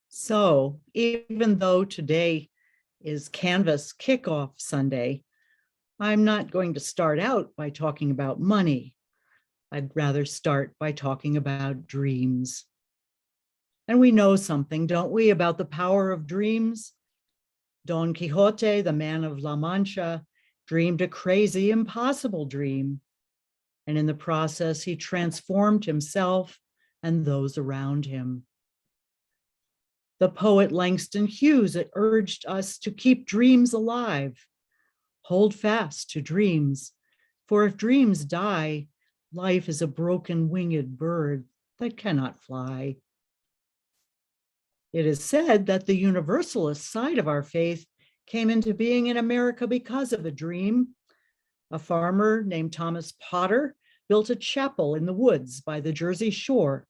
So, even though today is Canvas Kickoff Sunday, I'm not going to start out by talking about money. I'd rather start by talking about dreams. And we know something, don't we, about the power of dreams? Don Quixote, the man of La Mancha, dreamed a crazy, impossible dream. And in the process, he transformed himself and those around him. The poet Langston Hughes urged us to keep dreams alive. Hold fast to dreams, for if dreams die, life is a broken winged bird that cannot fly. It is said that the universalist side of our faith came into being in America because of a dream. A farmer named Thomas Potter built a chapel in the woods by the Jersey shore.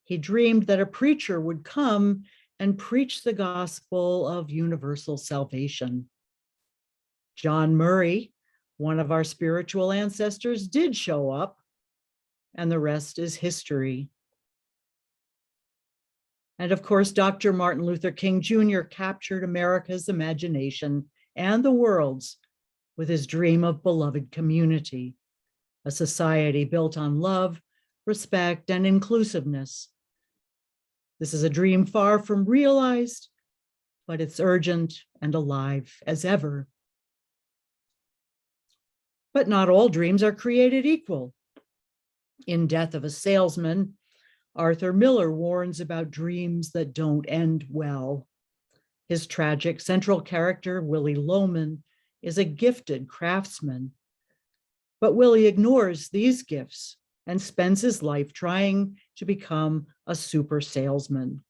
He dreamed that a preacher would come and preach the gospel of universal salvation. John Murray, one of our spiritual ancestors, did show up, and the rest is history. And of course, Dr. Martin Luther King Jr. captured America's imagination and the world's with his dream of beloved community, a society built on love, respect, and inclusiveness. This is a dream far from realized, but it's urgent and alive as ever. But not all dreams are created equal. In Death of a Salesman, Arthur Miller warns about dreams that don't end well. His tragic central character, Willie Loman, is a gifted craftsman. But Willie ignores these gifts and spends his life trying to become a super salesman.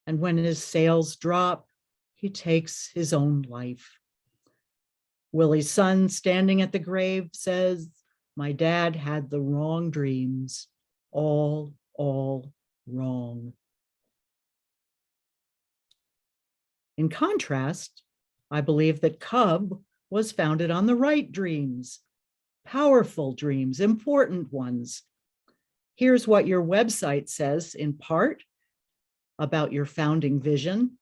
And when his sales drop, he takes his own life. Willie's son, standing at the grave, says, "My dad had the wrong dreams, all wrong." In contrast, I believe that Cub was founded on the right dreams, powerful dreams, important ones. Here's what your website says in part about your founding vision.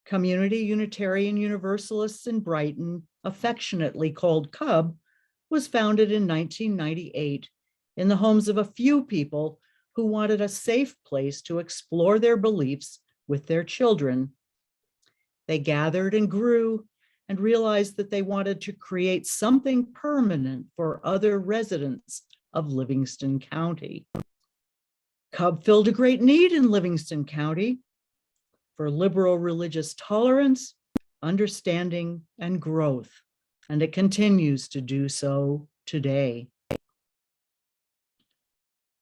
Community Unitarian Universalists in Brighton, affectionately called Cub, was founded in 1998 in the homes of a few people who wanted a safe place to explore their beliefs with their children. They gathered and grew and realized that they wanted to create something permanent for other residents of Livingston County. Cub filled a great need in Livingston County for liberal religious tolerance, understanding, and growth, and it continues to do so today.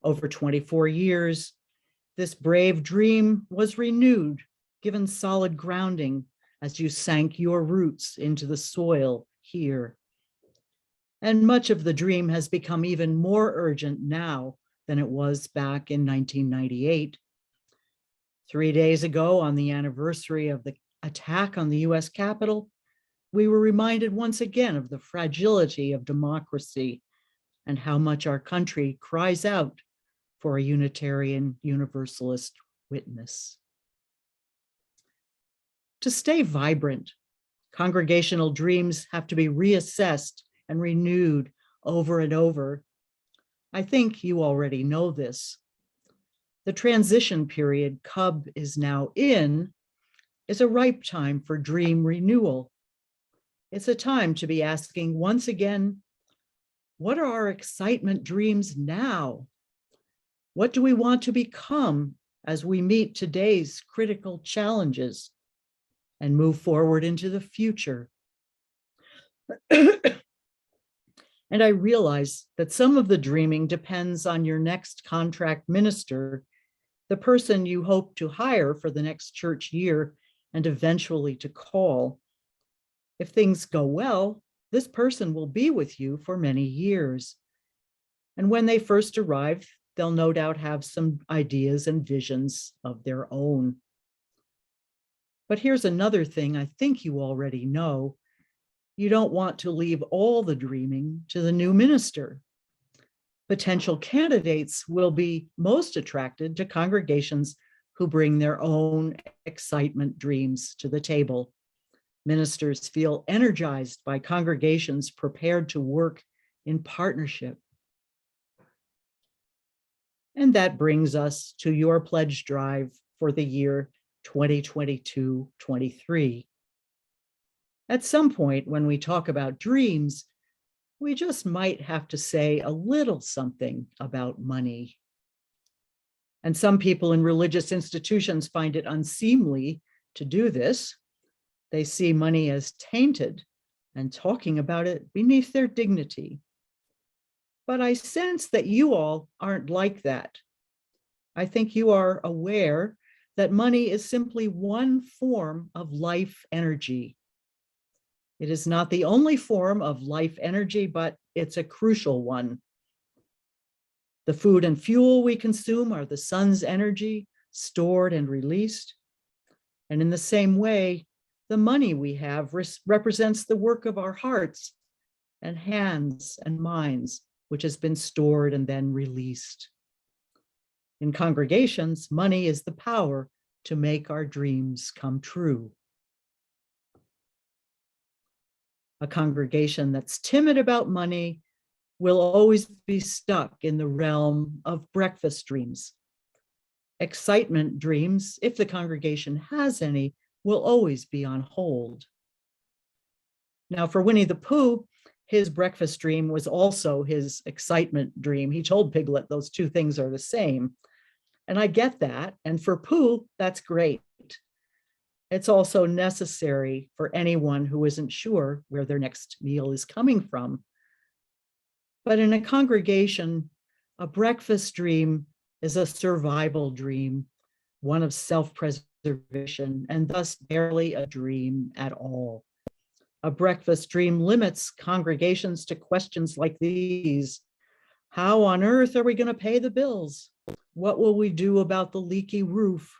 Over 24 years, this brave dream was renewed, given solid grounding as you sank your roots into the soil here. And much of the dream has become even more urgent now than it was back in 1998. 3 days ago, on the anniversary of the attack on the US Capitol, we were reminded once again of the fragility of democracy and how much our country cries out for a Unitarian Universalist witness. To stay vibrant, congregational dreams have to be reassessed and renewed over and over. I think you already know this. The transition period Cub is now in is a ripe time for dream renewal. It's a time to be asking once again, what are our excitement dreams now? What do we want to become as we meet today's critical challenges and move forward into the future? And I realize that some of the dreaming depends on your next contract minister, the person you hope to hire for the next church year and eventually to call. If things go well, this person will be with you for many years. And when they first arrive, they'll no doubt have some ideas and visions of their own. But here's another thing I think you already know. You don't want to leave all the dreaming to the new minister. Potential candidates will be most attracted to congregations who bring their own excitement dreams to the table. Ministers feel energized by congregations prepared to work in partnership. And that brings us to your pledge drive for the year 2022-23. At some point, when we talk about dreams, we just might have to say a little something about money. And some people in religious institutions find it unseemly to do this. They see money as tainted and talking about it beneath their dignity. But I sense that you all aren't like that. I think you are aware that money is simply one form of life energy. It is not the only form of life energy, but it's a crucial one. The food and fuel we consume are the sun's energy, stored and released. And in the same way, the money we have represents the work of our hearts and hands and minds, which has been stored and then released. In congregations, money is the power to make our dreams come true. A congregation that's timid about money will always be stuck in the realm of breakfast dreams. Excitement dreams, if the congregation has any, will always be on hold. Now, for Winnie the Pooh, his breakfast dream was also his excitement dream. He told Piglet those two things are the same. And I get that. And for Pooh, that's great. It's also necessary for anyone who isn't sure where their next meal is coming from. But in a congregation, a breakfast dream is a survival dream, one of self-preservation, and thus barely a dream at all. A breakfast dream limits congregations to questions like these. How on earth are we going to pay the bills? What will we do about the leaky roof?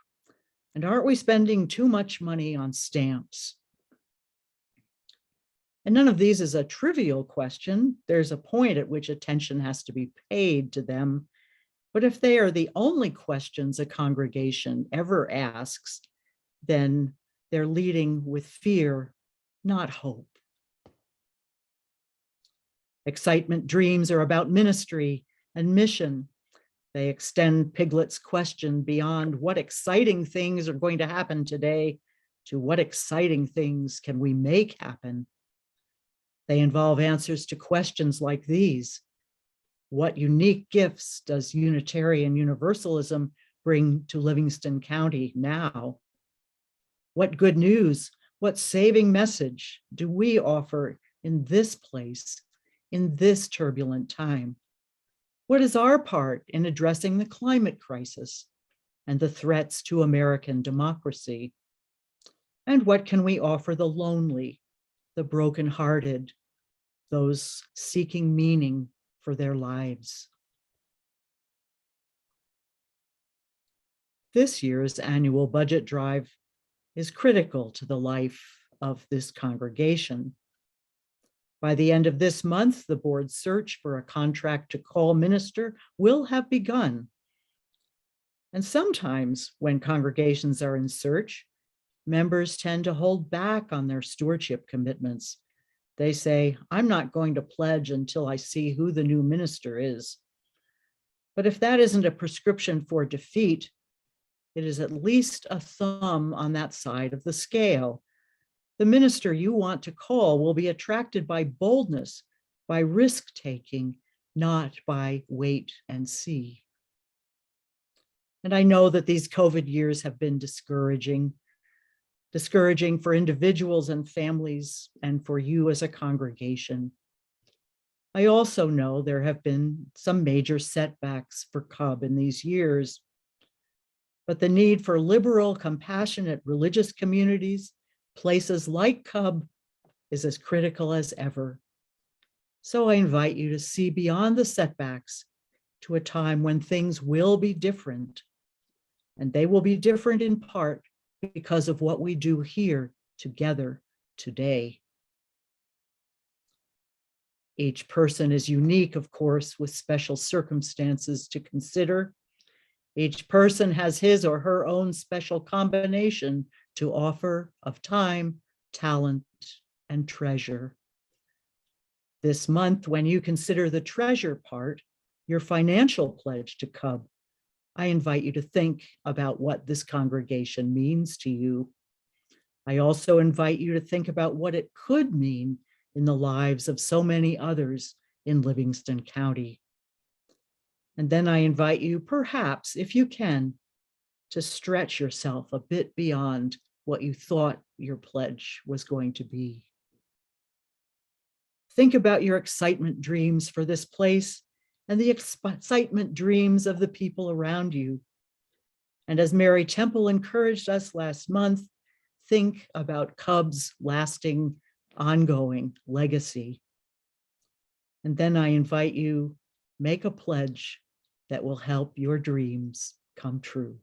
And aren't we spending too much money on stamps? And none of these is a trivial question. There's a point at which attention has to be paid to them. But if they are the only questions a congregation ever asks, then they're leading with fear, not hope. Excitement dreams are about ministry and mission. They extend Piglet's question beyond what exciting things are going to happen today to what exciting things can we make happen. They involve answers to questions like these. What unique gifts does Unitarian Universalism bring to Livingston County now? What good news, what saving message do we offer in this place, in this turbulent time? What is our part in addressing the climate crisis and the threats to American democracy? And what can we offer the lonely, the brokenhearted, those seeking meaning for their lives? This year's annual budget drive is critical to the life of this congregation. By the end of this month, the board's search for a contract to call minister will have begun. And sometimes when congregations are in search, members tend to hold back on their stewardship commitments. They say, I'm not going to pledge until I see who the new minister is. But if that isn't a prescription for defeat, it is at least a thumb on that side of the scale. The minister you want to call will be attracted by boldness, by risk-taking, not by wait and see. And I know that these COVID years have been discouraging for individuals and families and for you as a congregation. I also know there have been some major setbacks for Cub in these years, but the need for liberal, compassionate religious communities, places like Cub, is as critical as ever. So I invite you to see beyond the setbacks to a time when things will be different. And they will be different in part because of what we do here together today. Each person is unique, of course, with special circumstances to consider. Each person has his or her own special combination to offer of time, talent, and treasure. This month, when you consider the treasure part, your financial pledge to Cub, I invite you to think about what this congregation means to you. I also invite you to think about what it could mean in the lives of so many others in Livingston County. And then I invite you, perhaps, if you can, to stretch yourself a bit beyond what you thought your pledge was going to be. Think about your excitement dreams for this place and the excitement dreams of the people around you. And as Mary Temple encouraged us last month, think about Cub's lasting, ongoing legacy. And then I invite you, make a pledge that will help your dreams come true.